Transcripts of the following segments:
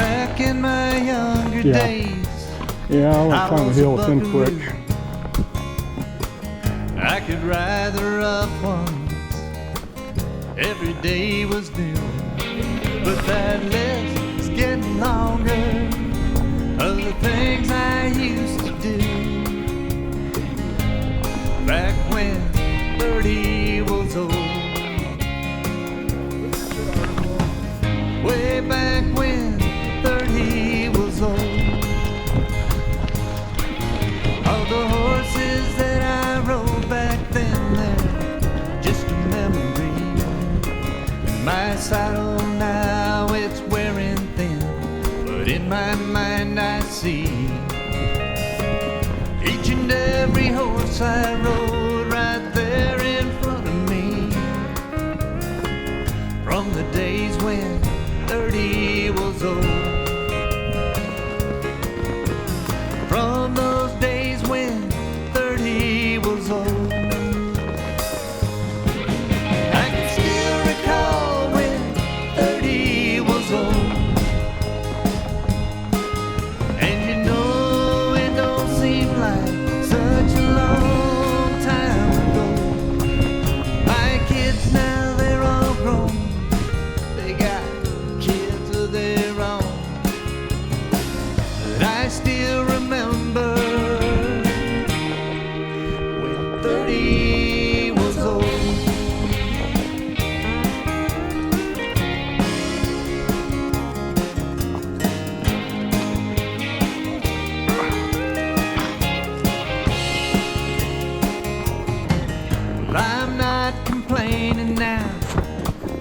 Back in my younger days, Yeah, I like climbing a hill with them quick. I could ride the rough ones. Every day was new, but that list is getting longer of the things I used to do. Back when 30 was old. Way back when 30 was old. All the horses that I rode back then, they're just a memory. In my saddle now it's wearing thin, but in my mind I see each and every horse I rode right there in front of me. From the days when 30 was old. From those days when 30 was old. I can still recall when 30 was old. And you know it don't seem like such a long time ago. My kids now, they're all grown. They got kids of their own. But I still remember when 30 was old. Well, I'm not complaining now.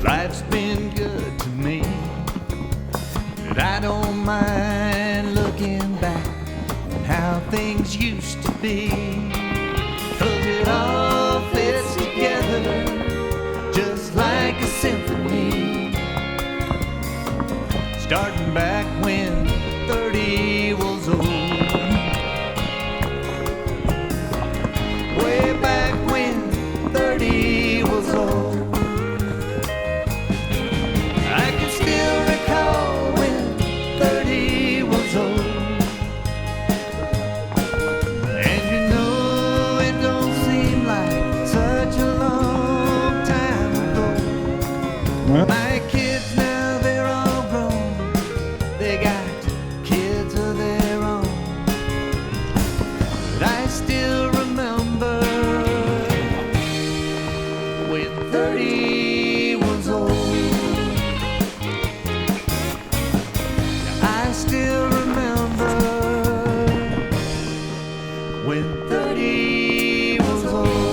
Life's been good to me, but I don't mind looking back at how things used to be. 'Cause it all fits together just like a symphony. Starting back when 30 was old. Way back when 30 was old. I can still recall when 30 was old. And you know it don't seem like such a long time ago. Well, My kids now, they're all grown. They got kids of their own. But I still remember when 30 was old. I still remember when 30 was old.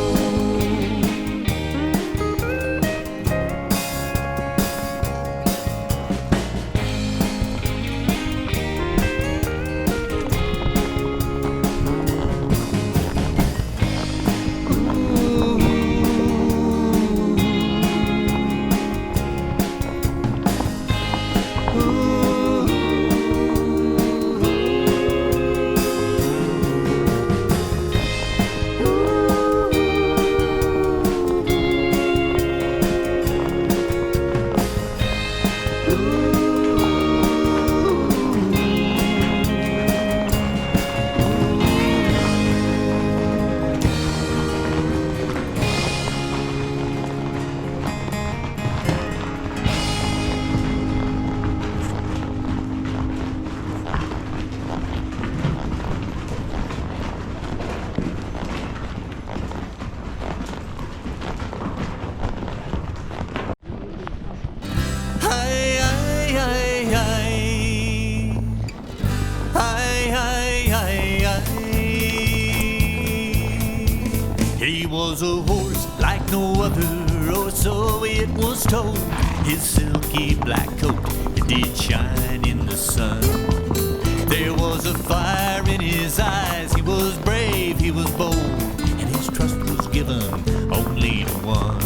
He was a horse like no other, or so it was told. His silky black coat, it did shine in the sun. There was a fire in his eyes, he was brave, he was bold, and his trust was given only to one.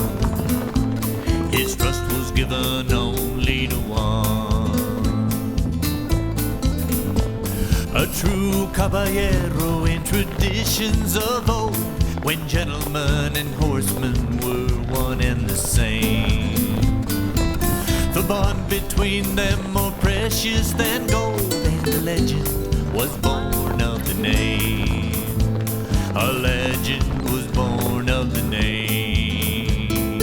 His trust was given only to one. A true caballero in traditions of old, when gentlemen and horsemen were one and the same. The bond between them more precious precious than gold, and a legend was born of the name. A legend was born of the name.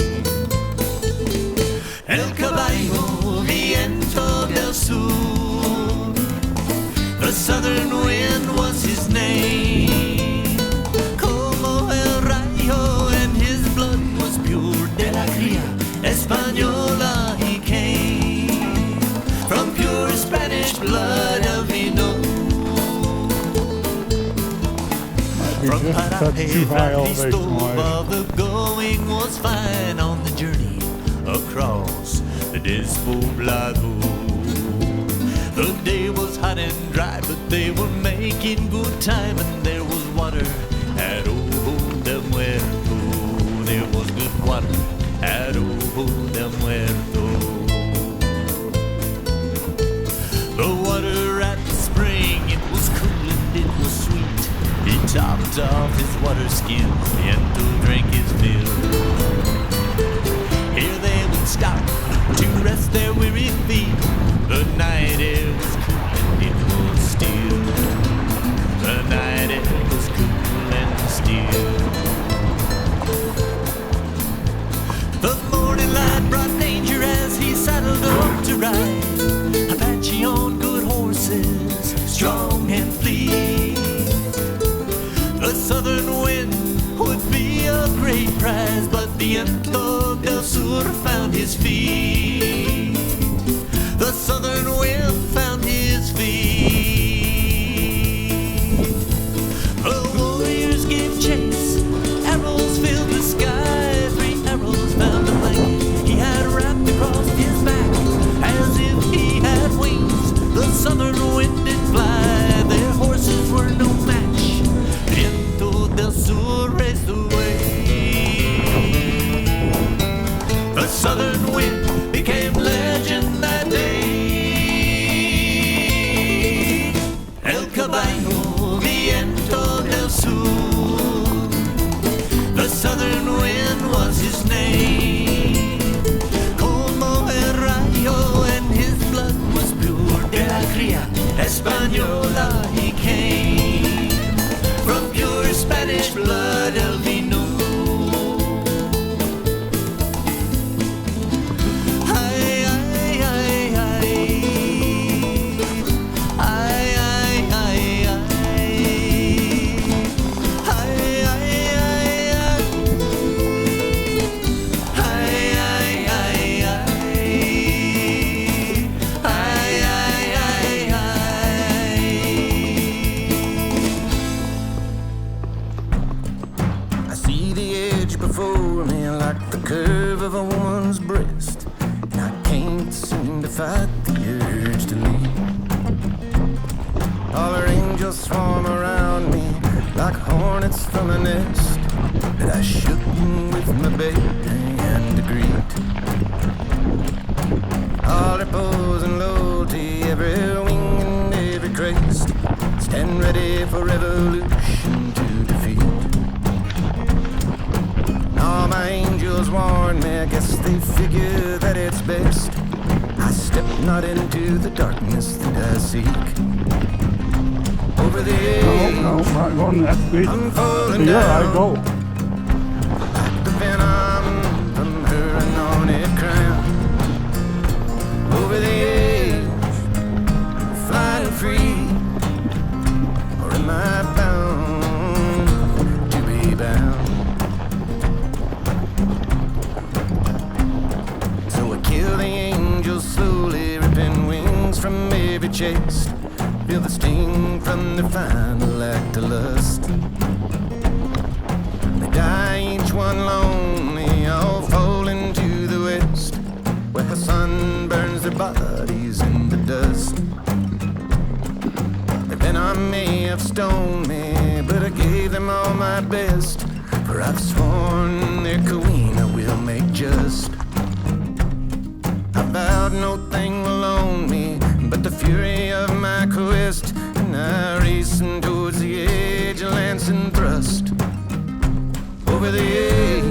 El Caballo Viento del Sur, the southern wind was his name. Como el rayo, and his blood was pure. De la cría española he came, from pure Spanish blood of vino. From Too high elevation Parapé, the going was fine on the journey across the Despoblado. The day was hot and dry, but they were making good time, and there was water at Ojo de Muerto. There was good water at Ojo de Muerto. The water at the spring, it was cool and it was sweet. He topped off his water skins and to drink his fill. Here they would stop to rest their weary feet. The night air was cool and it was still. The night air was cool and still. The morning light brought danger as he saddled up to ride. Apache on good horses, strong and fleet. The southern wind would be a great prize, but the Viento del Sur found his feet. The southern wind found his feet. The warriors gave chase, arrows filled the sky. 3 arrows found a blanket he had wrapped across his back, as if he had wings. The southern wind did fly, their horses were no match. Viento del Sur raced away. The southern wind became legend that day. El Caballo Viento del Sur, the southern wind was his name. Como el rayo, and his blood was pure. De la cría española he came, from pure Spanish blood el vino. Before me like the curve of a woman's breast, and I can't seem to fight the urge to leave. All her angels swarm around me like hornets from a nest that I shook with my baby and agreed. All her pose and loyalty, every wing and every crest, stand ready for revolution to defeat. All my angels warn me, I guess they figure that it's best I step not into the darkness that I seek. Over the edge, No, I'm not going that speed. I'm falling Here down I go. like the venom from her anointed crown. Over the edge, flying free, or am I bound to be bound? Kill the angels slowly, ripping wings from every chest. Feel the sting from the final act of lust. They die each one lonely, all fall into the west, where the sun burns their bodies in the dust. The venom may have stoned me, but I gave them all my best, for I've sworn their queen I will make just. I vowed no thing will own me but the fury of my quest, and I racing towards the edge, lance and thrust. Over the edge,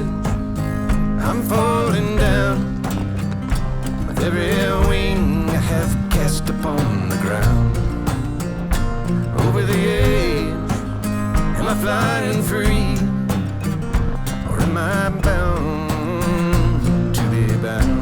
I'm falling down, with every wing I have cast left upon the ground. Over the edge, am I flying free? Or am I bound to be bound?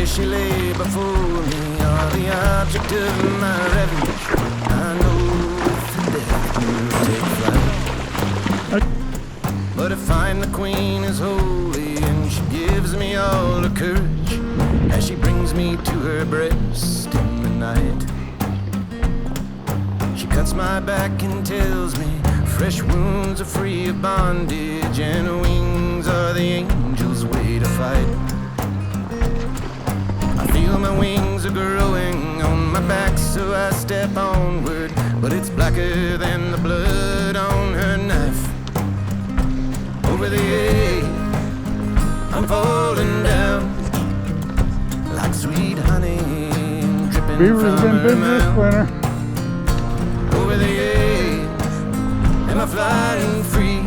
She lay before me, all the object of my revenge. I know if death will take flight, but I find the queen is holy, and she gives me all her courage as she brings me to her breast in the night. She cuts my back and tells me fresh wounds are free of bondage, and wings are the angel's way to fight. My wings are growing on my back, so I step onward, but it's blacker than the blood on her knife. Over the edge, I'm falling down like sweet honey dripping Beaver's from been her busy this mouth. winter. Over the edge, am I flying free,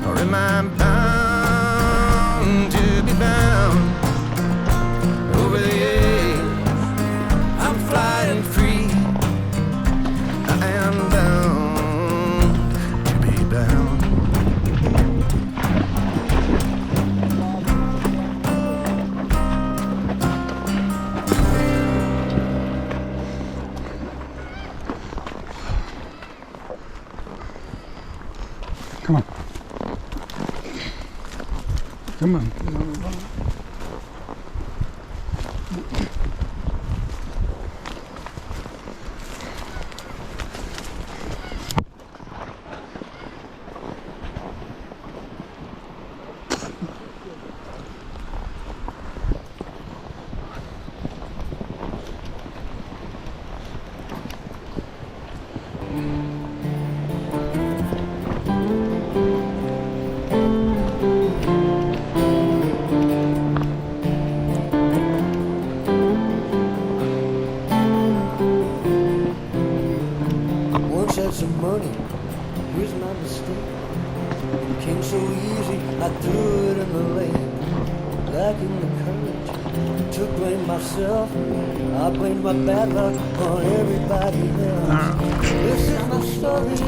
or am I bound to be bound? Over the edge, I'm flying free. I am bound to be bound. Come on. Come on. Come on. Had some money, here's my mistake. It came so easy, I threw it in the lake. Lacking the courage to blame myself, I blamed my bad luck on everybody else. This is my story,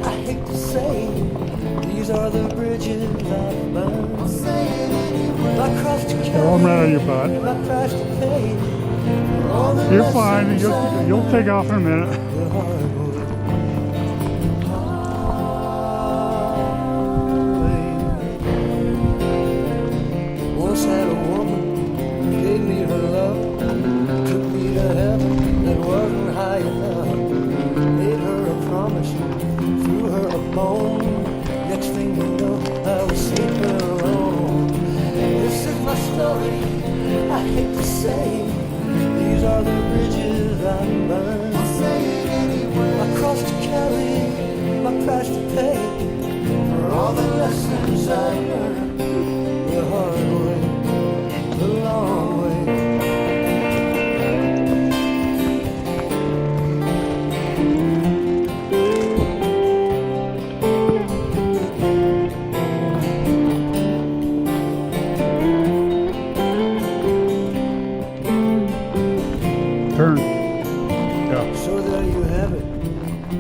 I hate to say it. These are the bridges I've burned. I'll say it anyway. My cross to carry, I'm ready, you bud. my price to pay. For all the You're fine. lessons I You'll take off in a minute. the hard way. Once had a woman who gave me her love, took me to heaven that wasn't high enough, made her a promise, threw her a bone. Next thing you know, I was sleeping alone. This is my story, I hate to say it. These are the bridges I burned. I'll say it anyway. My cross to carry, my price to pay, for all the lessons I learned. The hard way, the long way. Turn. Yeah. So there you have it.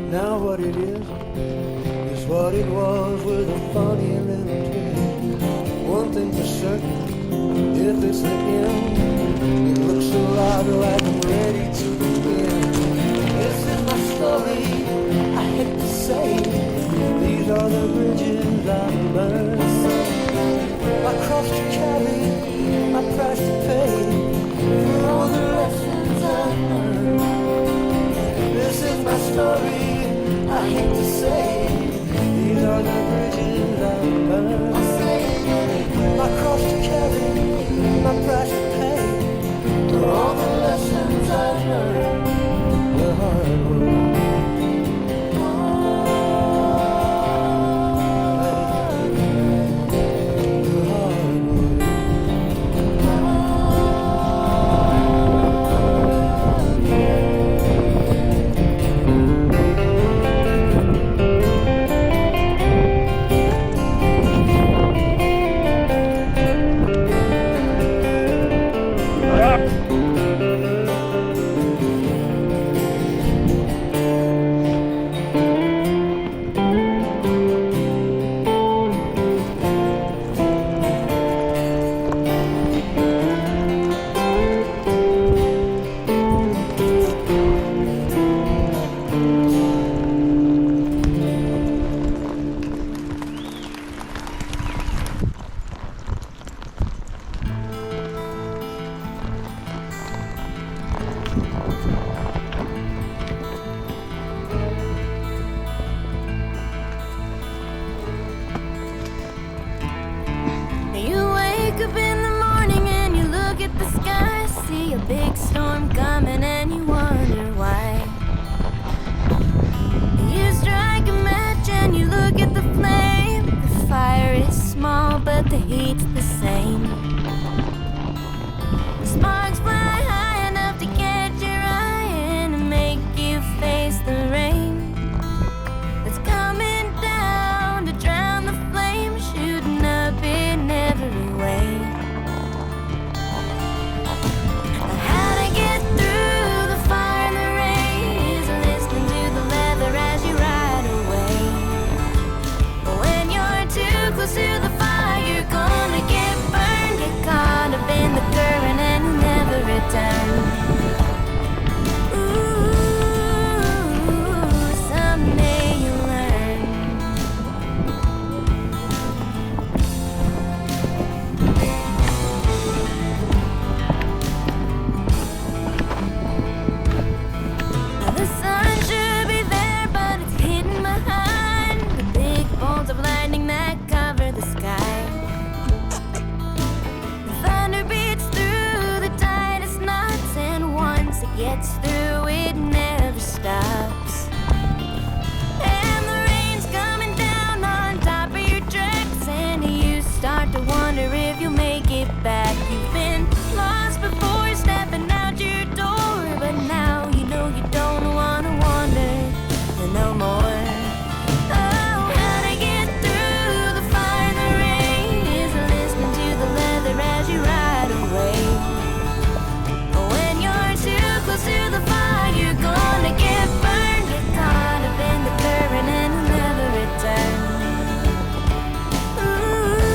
Now what it is what it was with a funny little twist. One thing for certain, if it's the end, it looks a lot like I'm ready to begin. This is my story, I hate to say it. These are the bridges I've burned. My cross to carry, my price to pay, for all the lessons I've learned. This is my story, I hate to say it. These are the bridges I've burned. My cross to carry, my price to pay, for all the lessons I've learned the hard way. coming and you wonder why. You strike a match and you look at the flame. The fire is small, but the heat's the same. The sparks fly high enough to catch your eye and to make you face the rain that's coming down to drown the flame, shooting up in every way. How to get through the fire and the rain is listening to the leather as you ride away. But when you're too close to the fire, you're gonna get burned, get caught up in the current and you'll never return. Ooh, someday you'll learn. Now the sun should be there, but it's hidden behind the big bolts of lightning that cover the sky. The thunder beats through the tightest knots, and once it gets through, it never stops. And the rain's coming down on top of your tracks, and you start to wonder if you'll make it back. You've been lost before stepping out your door, but now you know you don't wanna wander no more. Oh, how to get through the fire and the rain is listening to the leather as you ride away. When you're too close to the fire, you're gonna get burned, get caught up in the current and you'll never return. Ooh,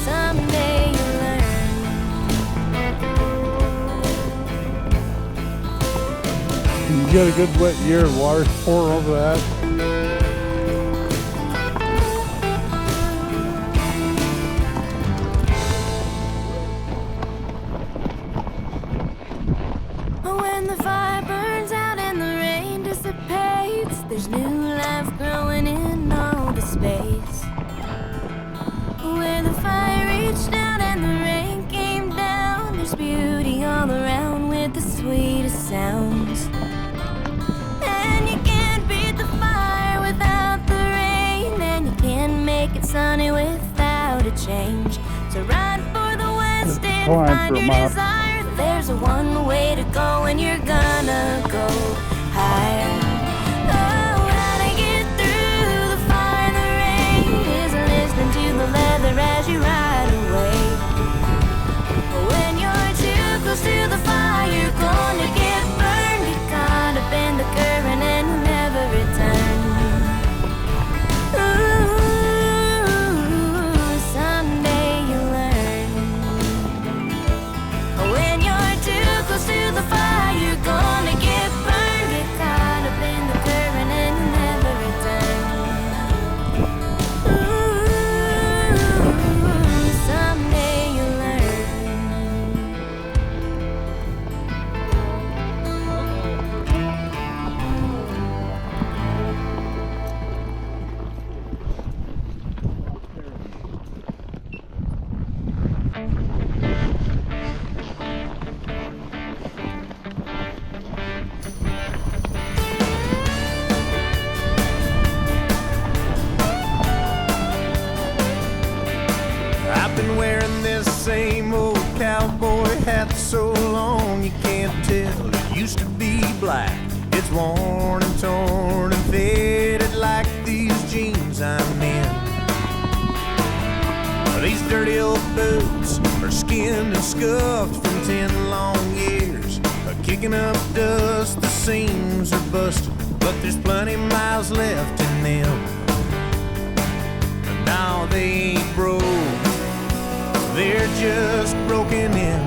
someday you'll learn. You get a good wet year, water's pouring over that. When the fire burns out and the rain dissipates, there's new life growing in all the space. Where the fire reached out and the rain came down, there's beauty all around with the sweetest sounds. And you can't beat the fire without the rain, and you can't make it sunny without a change. So ride for the west and Climb find for a your mile. desire. There's a one way to go and you're gonna go higher. Oh, how to get through the fire and the rain is listening to the leather as you ride away. When you're too close to the fire, you're gonna get burned, get caught up in the current and you'll never return. Ooh, someday you'll learn. When you're too close to the fire, you're gonna get burned, get caught up in the current and you'll never return. Ooh, someday you'll learn. I've been wearing this same old cowboy hat so long you can't tell it used to be black. It's worn and torn and faded like these jeans I'm in. These dirty old boots are skinned and scuffed from 10 long years of kicking up dust. The seams are busted, but there's plenty miles left in them. And now they ain't broke, they're just broken in.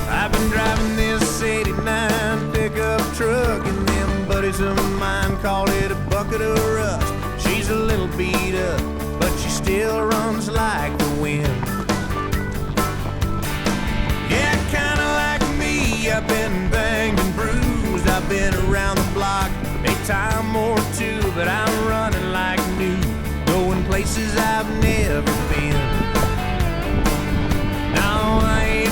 I've been driving this 89 pickup truck, and them buddies of mine call it a bucket of rust. She's a little beat up, but she still runs like the wind. Yeah, kinda like me, I've been banged and bruised. I've been around the block a time or two, but I'm running like new, going places I've never been. Now I ain't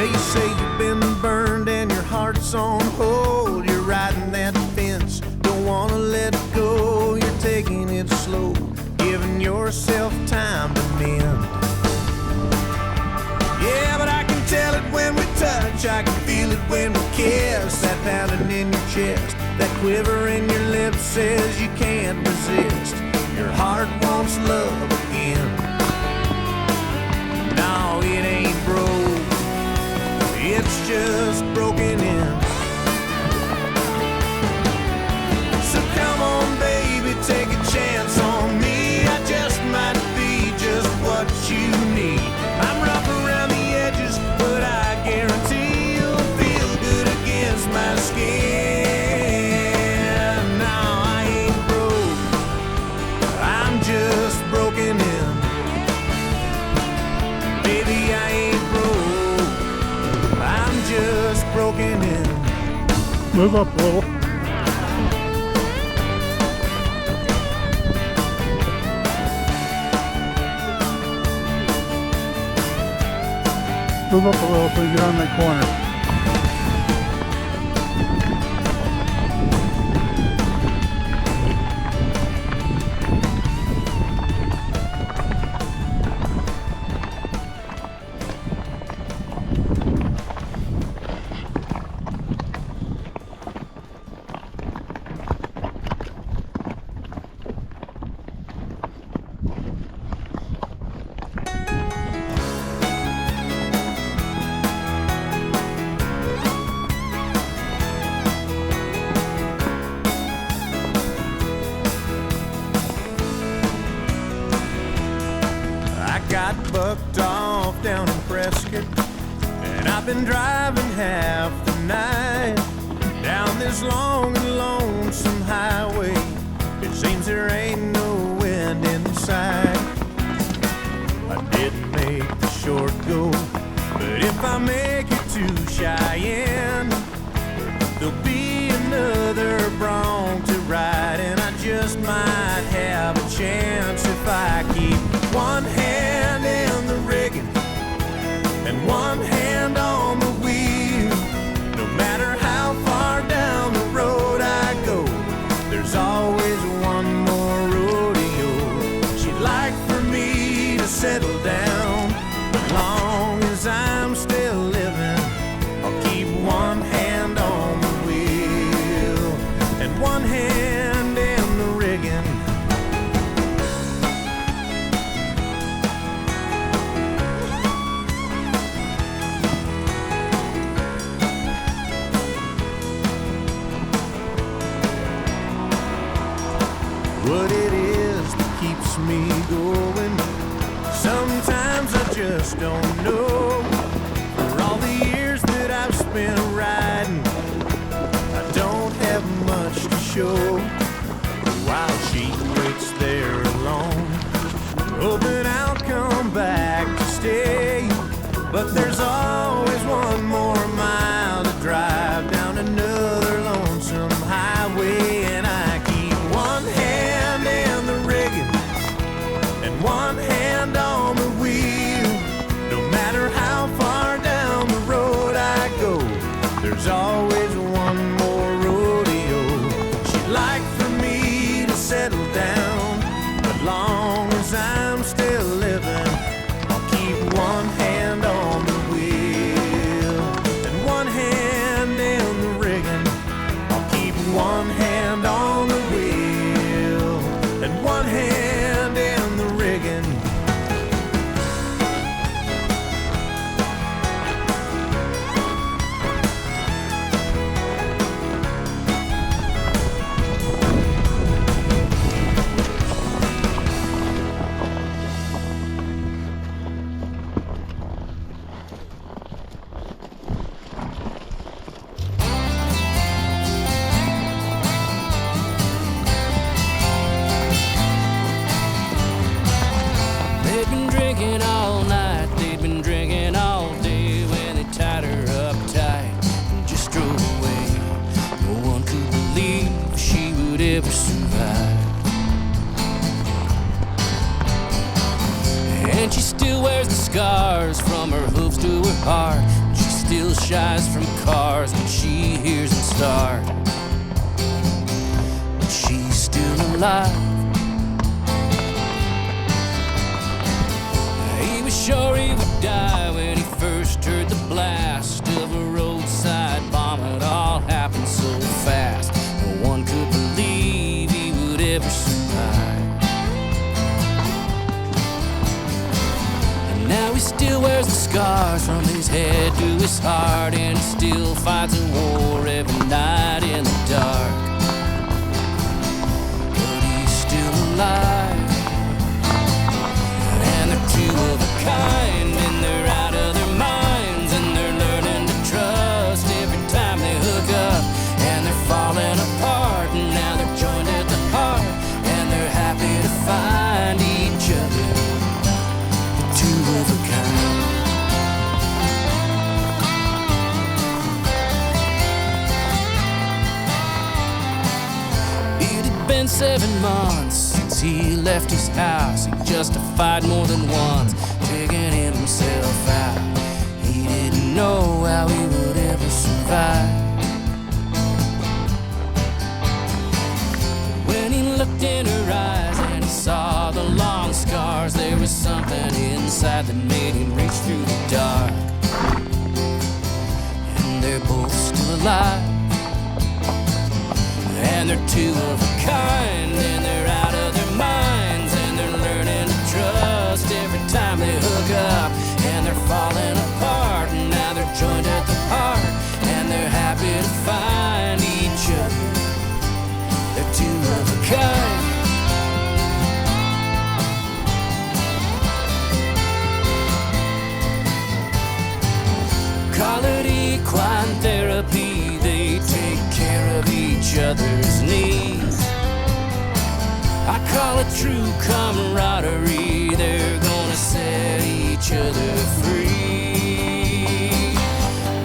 you say you've been burned and your heart's on hold. You're riding that fence, don't wanna let go. You're taking it slow, giving yourself time to mend. Yeah, but I can tell it when we touch, I can feel it when we kiss. That pounding in your chest, that quiver in your lips says you can't resist. Your heart wants love again. No, it ain't broke, it's just broken in. So come on, baby, take a chance on me. I just might be just what you need. I'm rough around the edges, but I guarantee you'll feel good against my skin. No, I ain't broke, I'm just broken in. Baby, I ain't broke, I'm just broken in. Move up a little. Move up a little so you get on that corner. Got bucked off down in Prescott, and I've been driving half the night down this long and lonesome highway. It seems there ain't no wind in sight. I didn't make the short go, but if I make it to Cheyenne, there'll be another bronc to ride, and I just might have a chance if I keep one hand in the rigging and one hand on the wheel. No matter how far down the road I go, there's always one more rodeo. She'd like for me to settle down, as long as I'm still living, I'll keep one hand on the wheel and one hand in the rigging. What it is that keeps me going, sometimes I just don't know. For all the years that I've spent riding, I don't have much to show. While she waits there alone, hoping I'll come back to stay. But there's always one more mile to drive down another lonesome highway, and I keep one hand in the rigging and one hand on the wheel. No matter how far down the road I go, there's always one more rodeo. She'd like for me to settle down, but long as I'm still living, I'll keep one hand on the wheel and one hand in the rigging. I'll keep one hand on the wheel and one hand in the rigging. They'd been drinking all night, they'd been drinking all day when they tied her up tight and just drove away. No one could believe she would ever survive. And she still wears the scars from her hooves to her heart. She still shies from cars when she hears them start. But she's still alive. He was sure he would die when he first heard the blast of a roadside bomb. It all happened so fast, no one could believe he would ever survive. And now he still wears the scars from his head to his heart, and he still fights a war every night in the dark. But he's still alive. And they're two of a kind, and they're out of their minds, and they're learning to trust every time they hook up. And they're falling apart, and now they're joined at the heart, and they're happy to find each other. The two of a kind. It had been 7 months since he left his house. He justified more than once taking himself out. He didn't know how he would ever survive. But when he looked in her eyes and he saw the long scars, there was something inside that made him reach through the dark. And they're both still alive. And they're two of a kind, and they're out of their minds, and they're learning to trust every time they hook up. And they're falling apart, and now they're joined at the heart, and they're happy to find each other. They're two of a kind. Call it equine therapy. They take care of each other's needs. I call it true camaraderie. They're gonna set each other free.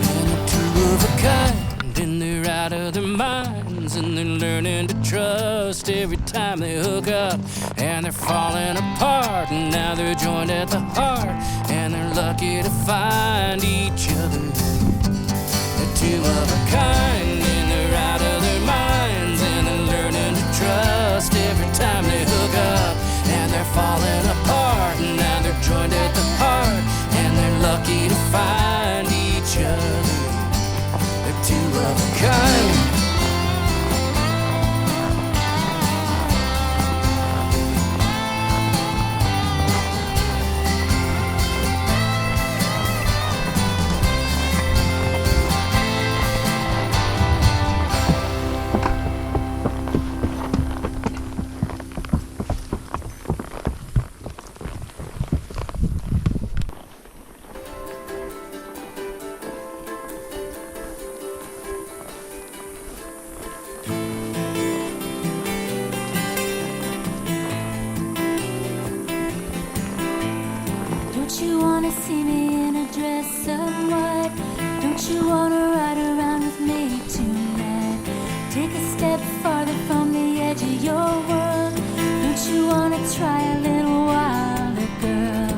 And they're two of a kind, and they're out of their minds, and they're learning to trust every time they hook up. And they're falling apart, and now they're joined at the heart, and they're lucky to find each other. They're two of a kind, and they're out of their minds, and they're learning to trust every time they hook up. And they're falling apart, and now they're joined at the heart, and they're lucky to find each other. They're two of a kind. Don't you wanna see me in a dress of white? Don't you wanna ride around with me tonight? Take a step farther from the edge of your world. Don't you wanna try a little wilder, girl?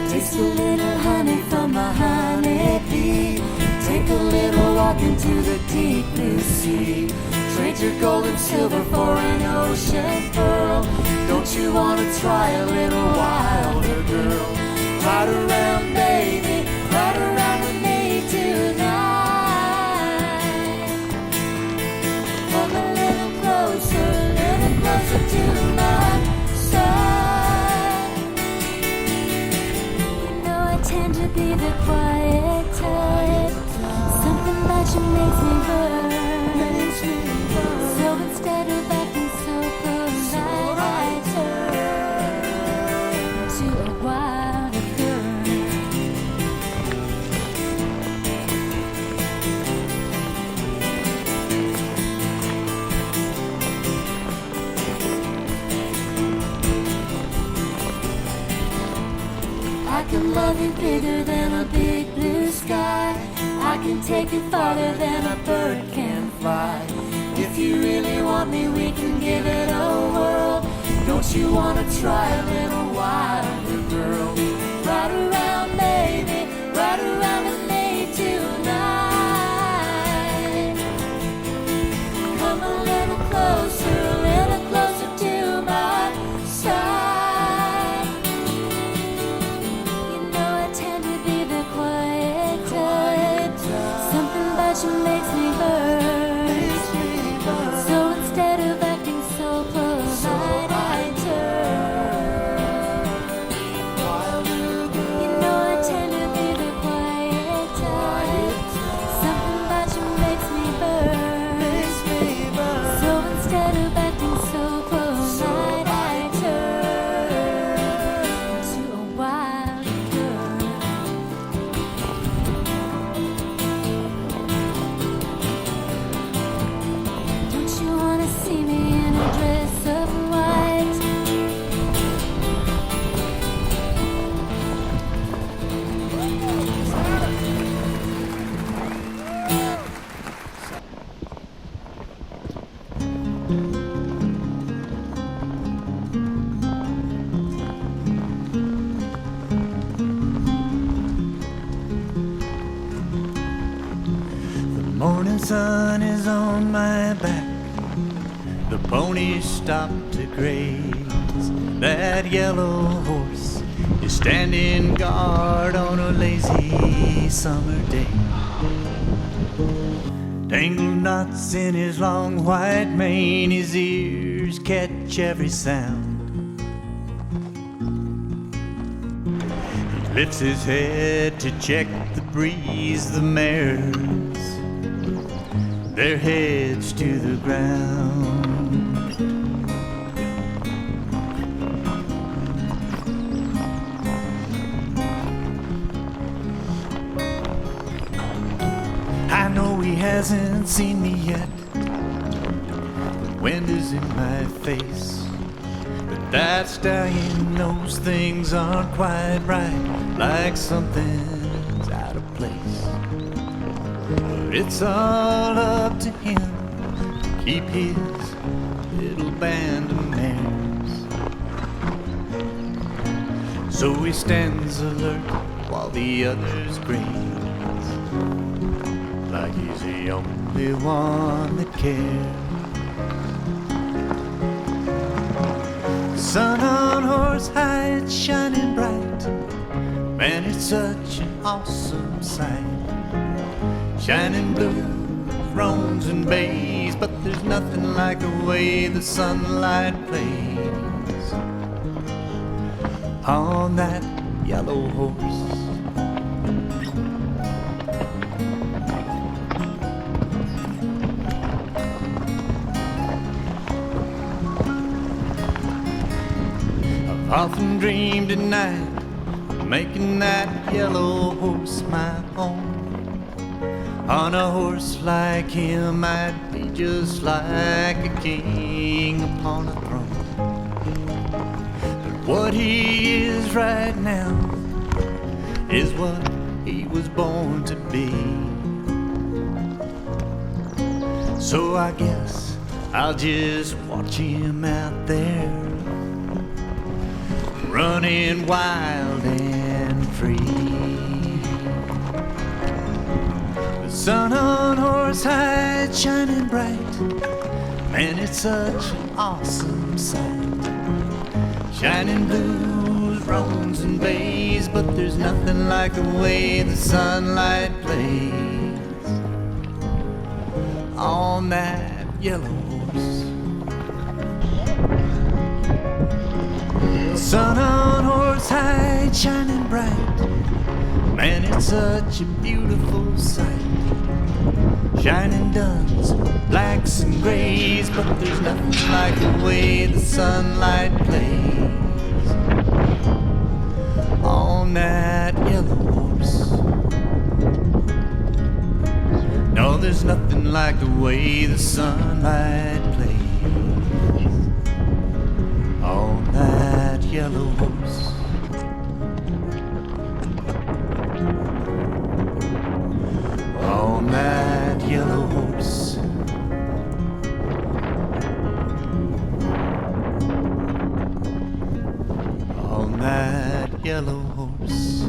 Taste a little honey from my honeybee. Take a little walk into the deep blue sea. Trade your gold and silver for an ocean pearl. Don't you wanna try a little wilder, girl? Ride around, baby, ride around with me tonight. Come a little closer to my side. You know I tend to be the quiet type. Something about you makes me burn. So instead of acting so polite, I turn to a wilder girl. I can love you bigger than a big blue sky. I can take you farther than a bird can fly. If you really want me, we can give it a whirl. Don't Don't you wanna try a little wilder, girl? Ride around, baby, ride around with me tonight. Come a little closer to my side. You know I tend to be the quiet type. Something about you makes me burn. So instead of acting so polite, I turn. You know I tend to be the quiet type. Something about you makes me burn. So instead of acting so polite, I turn to a wild girl. Don't you wanna see me in a dress of white? The morning sun is on my back. The pony stopped to graze. That yellow horse is standing guard on a lazy summer day. Tangled knots in his long white mane, his ears catch every sound. He lifts his head to check the breeze, the mares, their heads to the ground. I know he hasn't seen me yet. The wind is in my face, but that stallion knows things aren't quite right, like something's out of place. But it's all up to him to keep his little band of mares. So he stands alert while the others graze, like he's the only one that cares. Sun on Horsehide shining bright, man, it's such an awesome sight. Shining blues, roans and bays, but there's nothing like the way the sunlight plays on that yellow horse. I've often dreamed at night of making that yellow horse my own. On a horse like him, I'd be just like a king upon a throne. But what he is right now is what he was born to be. So I guess I'll just watch him out there, running wild and free. Sun on Horsehide shining bright, man, it's such an awesome sight. Shining blues, roans and bays, but there's nothing like the way the sunlight plays on that yellow horse. Sun on Horsehide shining bright, man, it's such a beautiful sight. Shining duns, blacks and grays, but there's nothing like the way the sunlight plays on that yellow horse. No, there's nothing like the way the sunlight plays on that yellow horse. On that yellow horse. that yellow horse.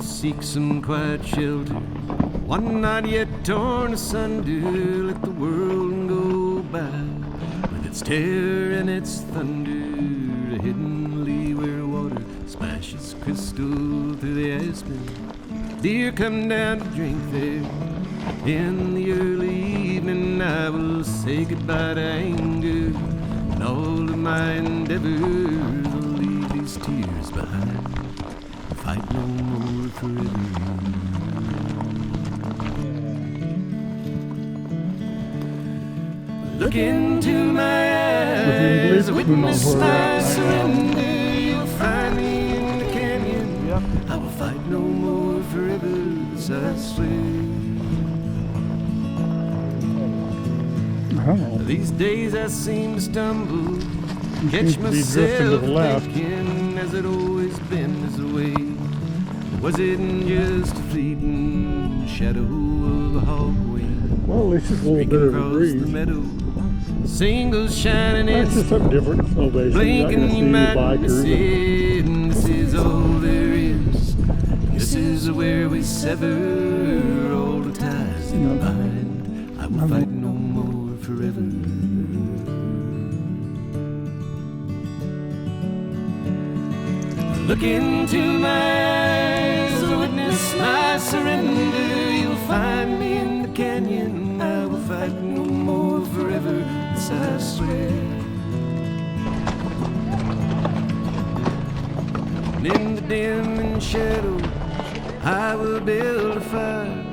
Seek some quiet shelter, one not yet torn asunder. Let the world go by with its terror and its thunder. A hidden lee where water splashes crystal through the aspen. Deer come down to drink there in the early evening. I will say goodbye to anger and all of my endeavors. Will leave these tears behind. Fight no more forever. Look into my eyes, witness my surrender. You'll find me in the canyon. I will fight no more forever, this I swear. These days I seem to stumble, catch myself thinking, has it always been this way? Was it just a fleeting shadow of a hawk wing? Well, at least it's a little bit of a breeze. The meadow, single shining That's just something different. So basically, blinking, you might miss it, and this is all there is. This is where we sever all the ties that bind. I will fight no more forever. Look into my eyes, witness my surrender. You'll find me in the canyon. I will fight no more forever, this I swear. And in the dim and shadow, I will build a fire,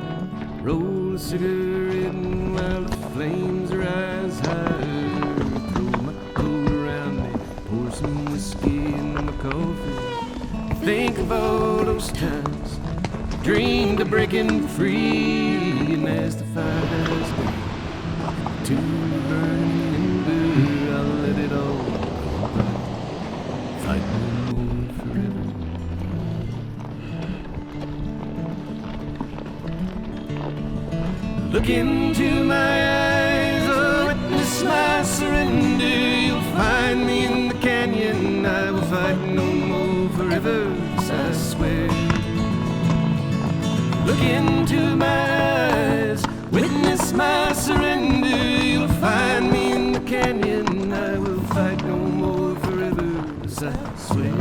roll a cigarette, and while the flames rise higher, throw my coat around me, pour some whiskey in my coffee. Think of all those times, dreamed of breaking free, and as the fire dies down to the burning ember, I'll let it all burn, fight no more forever. Look into my eyes, oh, witness my surrender. You'll find me in the canyon. I will fight no more forever, this I swear. Look into my eyes, witness my surrender. You'll find me in the canyon. I will fight no more forever, this I swear.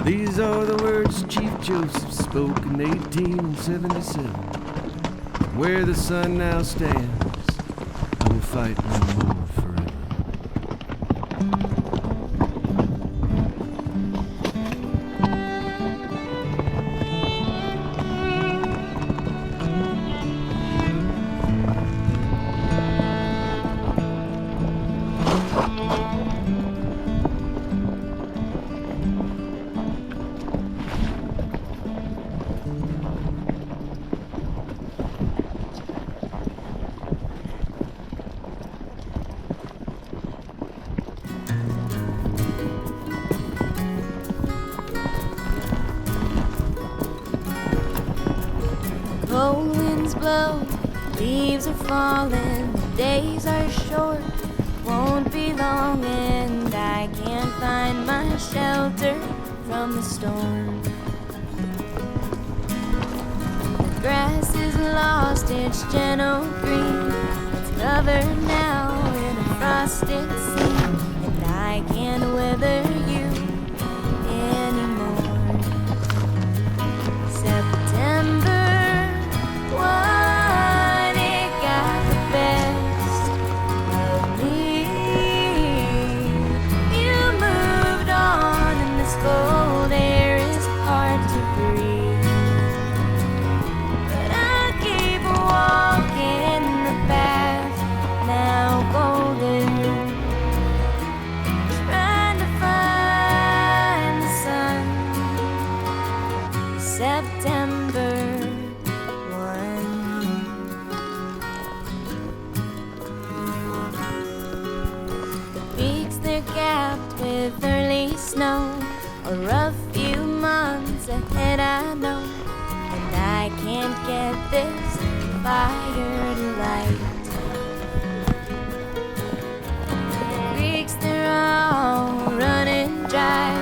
These are the words Chief Joseph spoke in 1877. Where the sun now stands, I will fight no more forever. Cold winds blow, leaves are falling, the days are short, won't be long, and I can't find my shelter from the storm. The grass is lost its gentle green, it's covered now in a frosted sea, and I can't weather you anymore. September, what it got the best of me. You moved on, and this cold air is hard to breathe. But I keep walking the path now golden, trying to find the sun. September. Capped with early snow, a rough few months ahead I know, and I can't get this fire to light. Creeks, they're all running dry,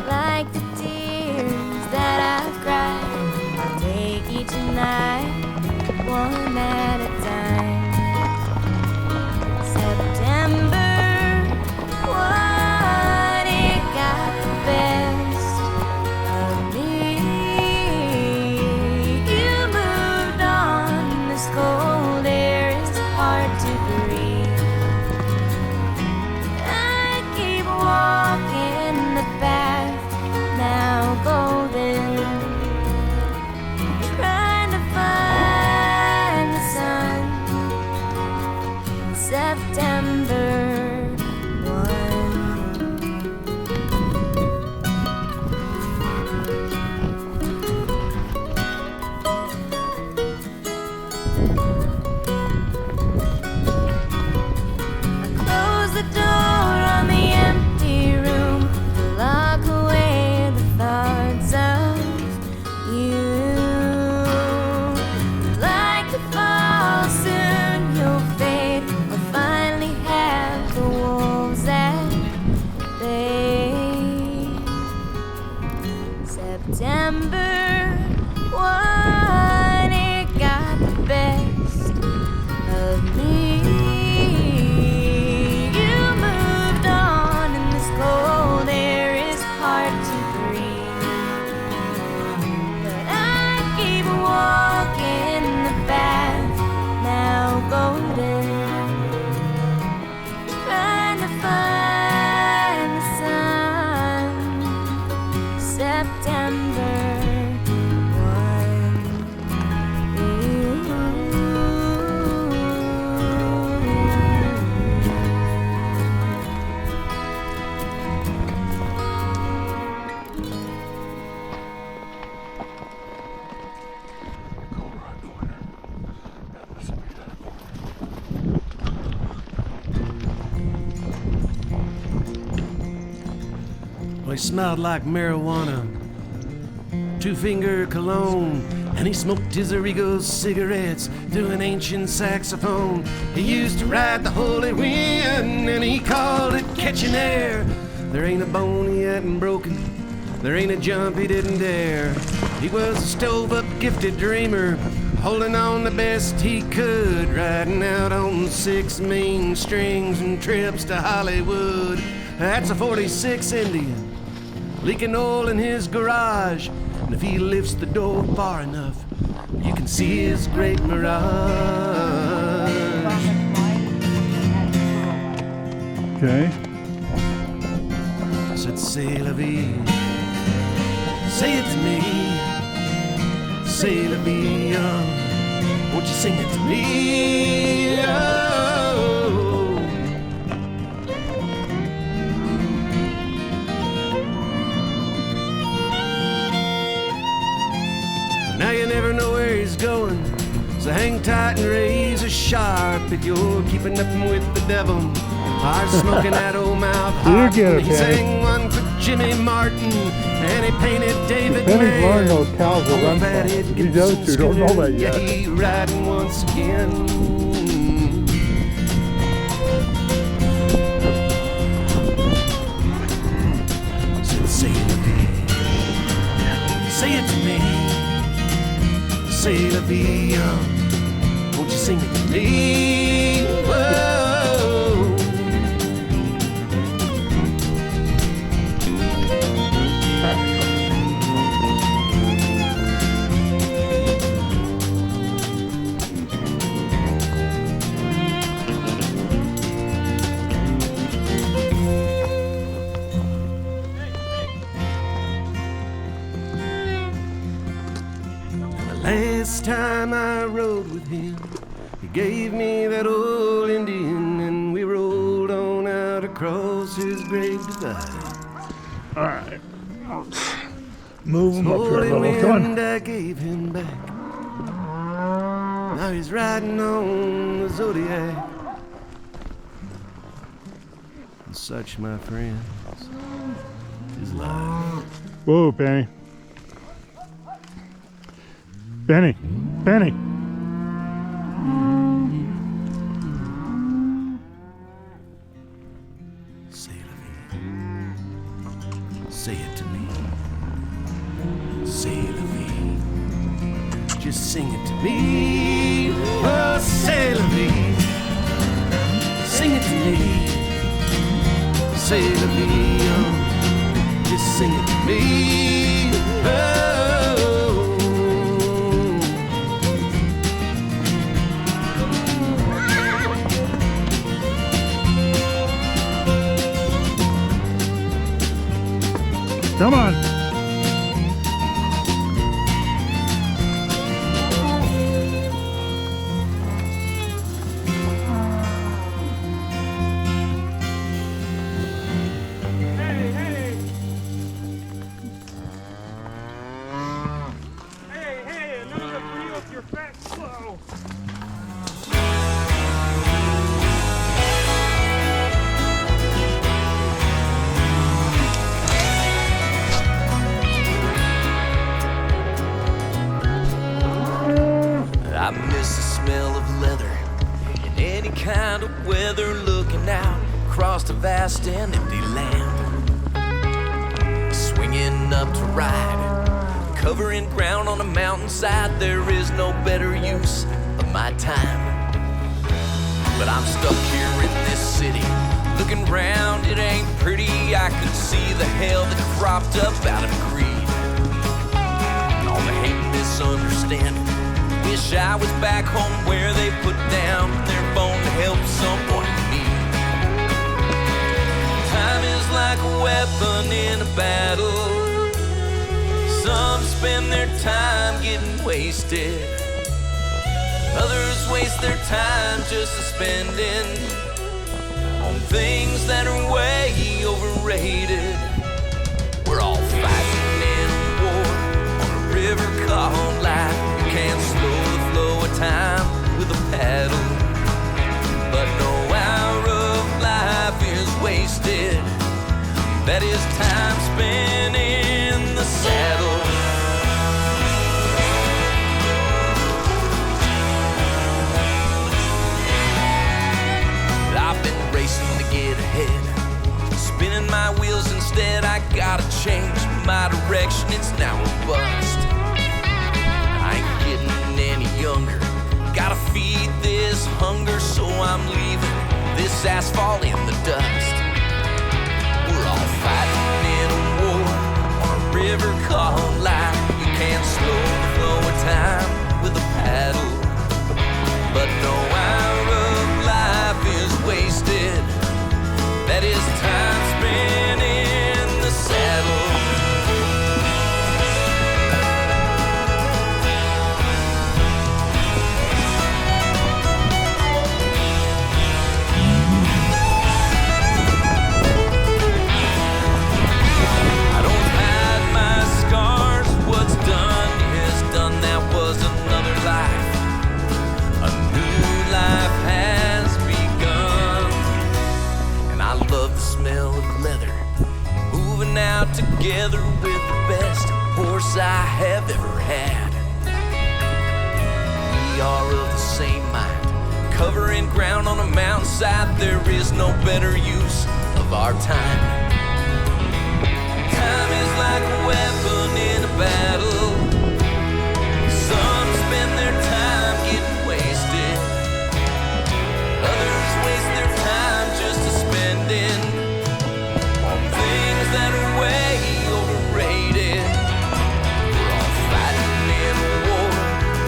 like the tears that I've cried. I'll take each night, one at a time. September, what it got the best of me. You moved on, this cold air is hard to breathe. I keep walking the path now golden, trying to find the sun. September. Soon you'll fade or finally have Well, he smelled like marijuana, two-finger cologne, and he smoked his Arrigo cigarettes through an ancient saxophone. He used to ride the holy wind, and he called it catching air. There ain't a bone he hadn't broken, there ain't a jump he didn't dare. He was a stove-up gifted dreamer, holding on the best he could, riding out on 6 main strings and trips to Hollywood. That's a 46 Indian, leaking oil in his garage. And if he lifts the door far enough, you can see his great mirage. Okay. I said, c'est la vie. Say it to me. C'est la vie. Won't you sing it to me? Oh. Now you never know where he's going, so hang tight and razor sharp if you're keeping up with the devil. Or smoking that old mouth harp. You get it, He Penny. sang one for Jimmy Martin, and he painted David Penny's Mann. learned those cows will run Fat fast. Ed These other two don't know that Yeah, yet. he riding once again. Said, say it to me. Say it to me. Say la vie. Won't you sing it to me? Whoa. Last time I rode with him, he gave me that old Indian, and we rolled on out across his great divide. All right. Move him up here a Holy little. Come on. wind I gave him back. Now he's riding on the Zodiac. And such, my friends, is life. Whoa, Penny. Penny. Penny. Say la vie. Say it to me. Say la vie. Just sing it to me. Oh, say la vie. Sing it to me. Say la vie. Oh, just sing it to me. Oh. Come on. Hey, another for you if you're fat and slow. I miss the smell of leather in any kind of weather, looking out across the vast and empty land. Swinging up to ride, covering ground on a mountainside. There is no better use of my time. But I'm stuck here in this city, looking round, it ain't pretty. I could see the hell that cropped up out of greed, and all the hate and misunderstanding. Wish I was back home where they put down their phone to help someone in need. Time is like a weapon in a battle. Some spend their time getting wasted. Others waste their time just spending on things that are way overrated. We're all fighting in a war on a river called life. You can't slow the flow of time with a paddle, but no hour of life is wasted. That is time spent racing to get ahead. Spinning my wheels instead, I gotta change my direction, it's now or bust. I ain't getting any younger, gotta feed this hunger, so I'm leaving this asphalt in the dust. We're all fighting in a war on a river called life. You can't slow the flow of time with a paddle, but no hour of life is wasted. That is time spent in the saddle. I don't hide my scars. What's done is done. That was another life. A new life has begun. And I love the smell of leather, moving out together with the best horse I have ever had. We are of the same mind, covering ground on a mountainside. There is no better use of our time. Time is like a weapon in a battle. Some spend their time getting wasted, others waste their time just a spending on things that are way overrated. We're all fighting in a war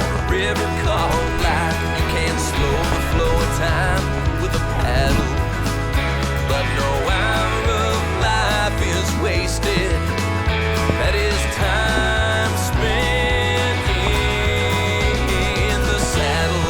on a river called life. You can't slow the flow of time with a paddle, but no hour of life is wasted. That is time spent in the saddle.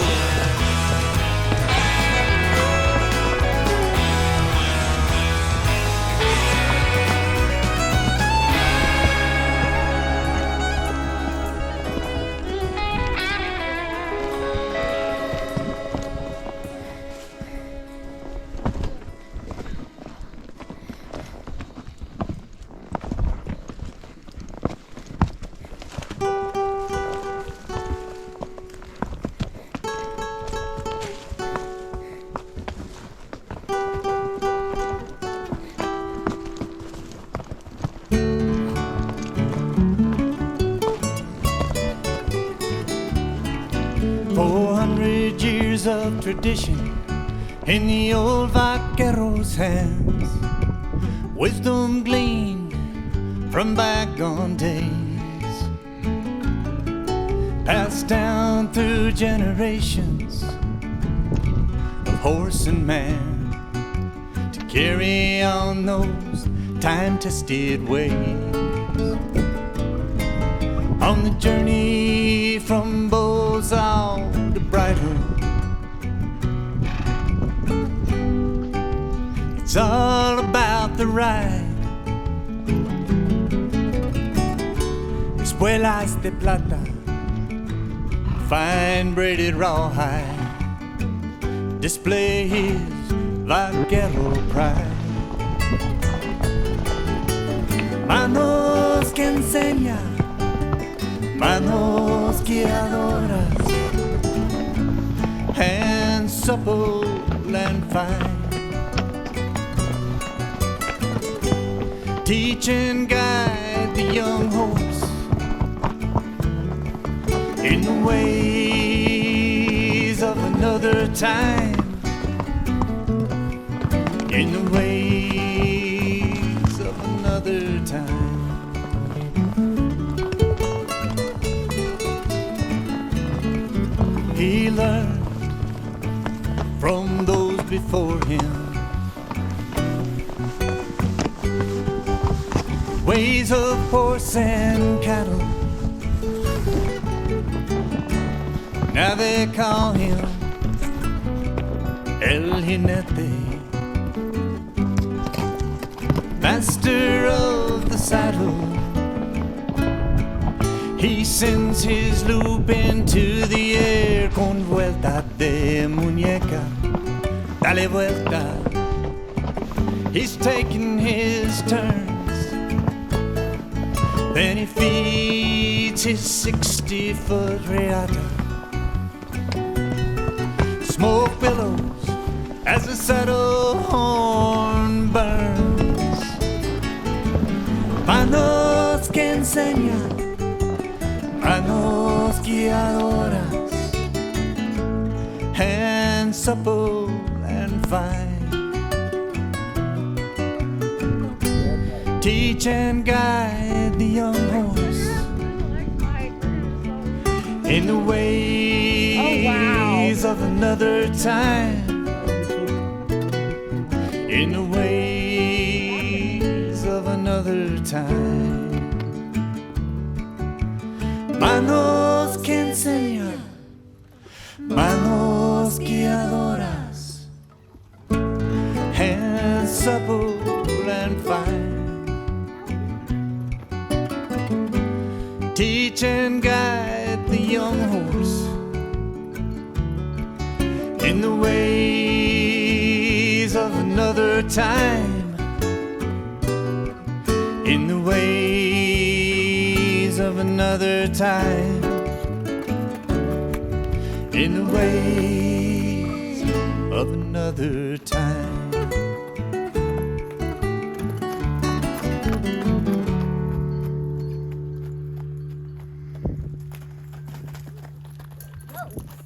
Of tradition in the old vaquero's hands, wisdom gleaned from bygone days, passed down through generations of horse and man, to carry on those time-tested ways. On the journey from Bozal to Brighton, it's all about the ride. Espuelas de plata, fine braided rawhide, display his vaquero pride. Manos que enseña, manos guiadoras, hands supple and fine. Teach and guide the young horse in the ways of another time, in the ways of another time. He learned from those before him ways of horse and cattle. Now they call him El Jinete, master of the saddle. He sends his loop into the air con vuelta de muñeca, dale vuelta. He's taking his turns. Then he feeds his 60-foot reata. Smoke billows as the saddle horn enseña manos guiadoras, hands supple and fine. Teach and guide the young horse in the ways of another time. In the ways of another time. Manos que enseñan, manos guiadoras, hands supple and fine. Teach and guide the young horse in the ways of another time. In the ways of another time. In the ways of another time. Whoa.